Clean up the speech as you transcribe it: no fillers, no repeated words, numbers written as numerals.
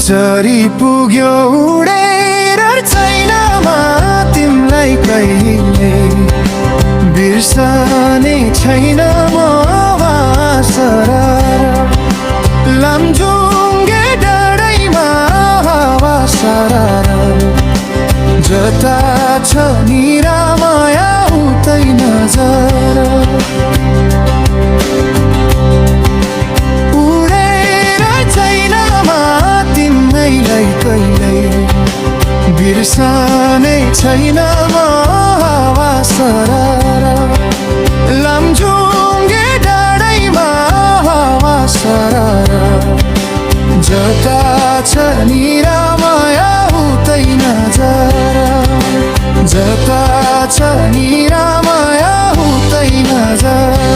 कसरी पुग्यो उडेर छैनमा तिमलाई कहिले बिर्सने छैन म वासरा लामजुङ्गे डाँडैमा हावा सरारा जता छ निरामया उतै नजर उडेर छैनमा तिमीलाई कहिल्यै बिर्सने छैन म हावा सरारा लामजुङ्गे डाँडैमा हावा सरारा जता छ निरामया उतै नजर जता छ निरामया उतै नजर